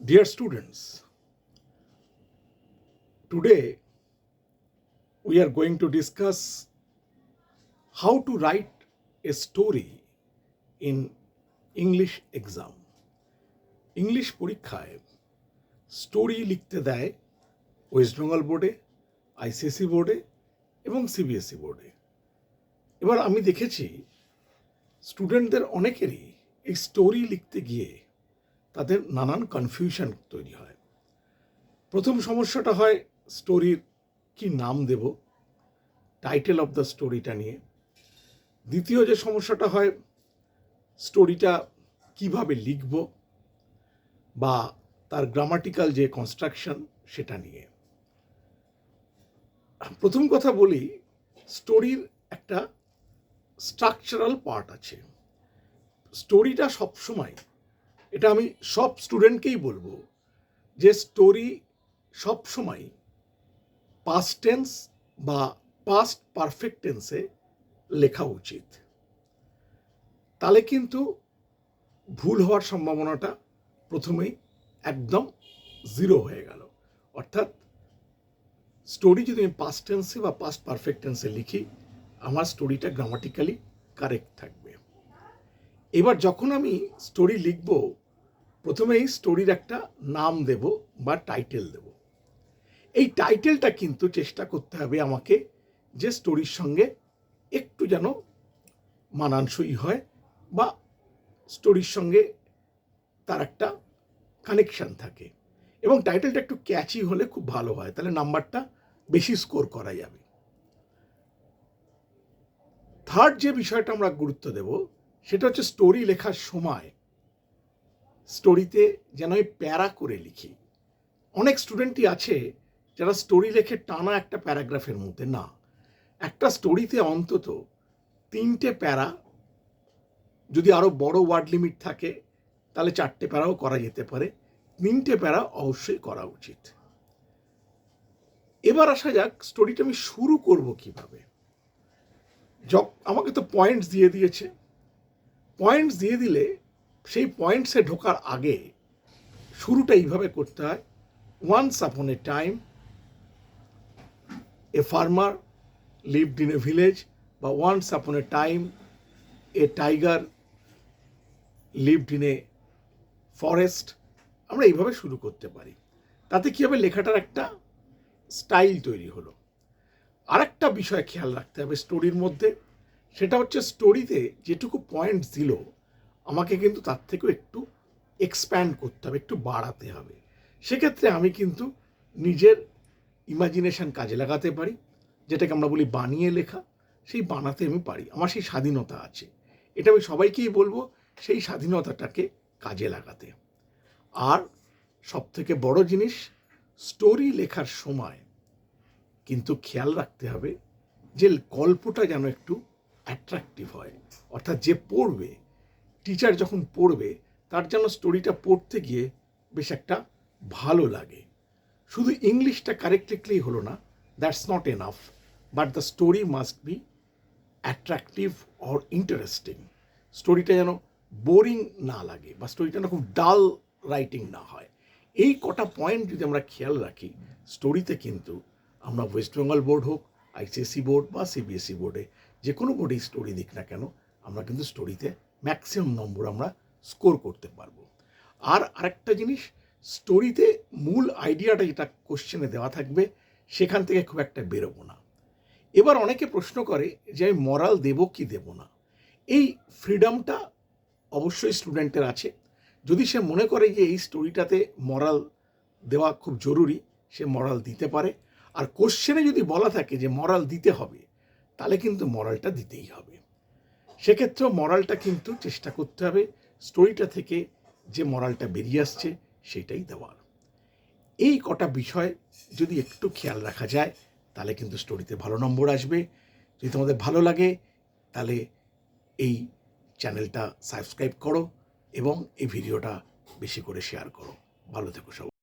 Dear students, today we are going to discuss how to write a story in English exam. English পরীক্ষায় story লিখতে দেয় West Bengal বোর্ডে, ICSE বোর্ডে এবং CBSE বোর্ডে। এবার আমি দেখেছি স্টুডেন্টদের অনেকেরই এই স্টোরি লিখতে গিয়ে তাদের নানান কনফিউশন তৈরি হয়। প্রথম সমস্যাটা হয় স্টোরির কি নাম দেব, টাইটেল অফ দ্য স্টোরিটা নিয়ে। দ্বিতীয় যে সমস্যাটা হয় স্টোরিটা কিভাবে লিখব বা তার গ্রামাটিক্যাল যে কনস্ট্রাকশন সেটা নিয়ে। প্রথম কথা বলি, স্টোরির একটা স্ট্রাকচারাল পার্ট আছে। স্টোরিটা সবসময়, এটা আমি সব স্টুডেন্টকেই বলবো যে স্টোরি সবসময় পাস্ট টেন্স বা পাস্ট পারফেক্ট টেন্সে লেখা উচিত। তাহলে কিন্তু ভুল হওয়ার সম্ভাবনাটা প্রথমেই একদম জিরো হয়ে গেল। অর্থাৎ স্টোরি যদি আমি পাস্ট টেন্সে বা পাস্ট পারফেক্ট টেন্সে লিখি, আমার স্টোরিটা গ্রামাটিক্যালি কারেক্ট থাকবে। এবার যখন আমি স্টোরি লিখব, প্রথমেই স্টোরির একটা নাম দেব বা টাইটেল দেব। এই টাইটেলটা কিন্তু চেষ্টা করতে হবে আমাকে যে স্টোরির সঙ্গে একটু যেন মানানসই হয় বা স্টোরির সঙ্গে তার একটা কানেকশান থাকে, এবং টাইটেলটা একটু ক্যাচি হলে খুব ভালো হয়, তাহলে নাম্বারটা বেশি স্কোর করা যাবে। থার্ড যে বিষয়টা আমরা গুরুত্ব দেব সেটা হচ্ছে স্টোরি লেখার সময় স্টোরিতে যেন আমি প্যারা করে লিখি। অনেক স্টুডেন্টই আছে যারা স্টোরি লেখে টানা একটা প্যারাগ্রাফের মধ্যে। না, একটা স্টোরিতে অন্তত 3টে প্যারা, যদি আরও বড় ওয়ার্ড লিমিট থাকে তাহলে 4টে প্যারাও করা যেতে পারে, 3টে প্যারা অবশ্যই করা উচিত। এবার আসা যাক স্টোরিটা আমি শুরু করব কিভাবে। আমাকে তো পয়েন্টস দিয়ে দিয়েছে। পয়েন্টস দিয়ে দিলে সেই পয়েন্টসে ঢোকার আগে শুরুটা এইভাবে করতে হয়। Once upon a time a farmer lived in a village, বা once upon a time a tiger lived in a forest. আমরা এইভাবে শুরু করতে পারি। তাতে কী হবে, লেখাটার একটা স্টাইল তৈরি হলো। আর একটা বিষয় খেয়াল রাখতে হবে স্টোরির মধ্যে, সেটা হচ্ছে স্টোরিতে যেটুকু পয়েন্টস দিল আমাকে কিন্তু তার থেকেও একটু এক্সপ্যান্ড করতে হবে, একটু বাড়াতে হবে। সেক্ষেত্রে আমি কিন্তু নিজের ইমাজিনেশন কাজে লাগাতে পারি, যেটাকে আমরা বলি বানিয়ে লেখা। সেই বানাতে আমি পারি, আমার সেই স্বাধীনতা আছে। এটা আমি সবাইকেই বলবো, সেই স্বাধীনতাটাকে কাজে লাগাতে। আর সবথেকে বড় জিনিস, স্টোরি লেখার সময় কিন্তু খেয়াল রাখতে হবে যে গল্পটা যেন একটু অ্যাট্রাকটিভ হয়। অর্থাৎ যে পড়বে, টিচার যখন পড়বে, তার যেন স্টোরিটা পড়তে গিয়ে বেশ একটা ভালো লাগে। শুধু ইংলিশটা কারেক্ট লিখলেই হলো না, that's not enough, but the story must be attractive or interesting. স্টোরিটা যেন বোরিং না লাগে বা স্টোরিটা যেন খুব ডাল রাইটিং না হয়। এই কটা পয়েন্ট যদি আমরা খেয়াল রাখি, স্টোরিতে কিন্তু আমরা ওয়েস্ট বেঙ্গল বোর্ড হোক, আইসিএসসি বোর্ড বা সিবিএসসি বোর্ডে, যে কোনো বোর্ডেই স্টোরি দিক না কেন, আমরা কিন্তু স্টোরিতে ম্যাক্সিমাম নম্বর আমরা স্কোর করতে পারবো। আর আরেকটা জিনিস, স্টোরিতে মূল আইডিয়াটা যেটা কোশ্চেনে দেওয়া থাকবে সেখান থেকে খুব একটা বেরোবো না। এবার অনেকে প্রশ্ন করে যে আমি মরাল দেব কি দেব না। এই ফ্রিডমটা অবশ্যই স্টুডেন্টের আছে। যদি সে মনে করে যে এই স্টোরিটাতে মরাল দেওয়া খুব জরুরি, সে মরাল দিতে পারে। আর কোশ্চেনে যদি বলা থাকে যে মরাল দিতে হবে, তাহলে কিন্তু মরালটা দিতেই হবে। সেক্ষেত্রেও মরালটা কিন্তু চেষ্টা করতে হবে স্টোরিটা থেকে যে মরালটা বেরিয়ে আসছে সেটাই দেওয়ার। এই কটা বিষয় যদি একটু খেয়াল রাখা যায়, তাহলে কিন্তু স্টোরিতে ভালো নম্বর আসবে। যদি তোমাদের ভালো লাগে তাহলে এই চ্যানেলটা সাবস্ক্রাইব করো এবং এই ভিডিওটা বেশি করে শেয়ার করো। ভালো থেকো সবাই।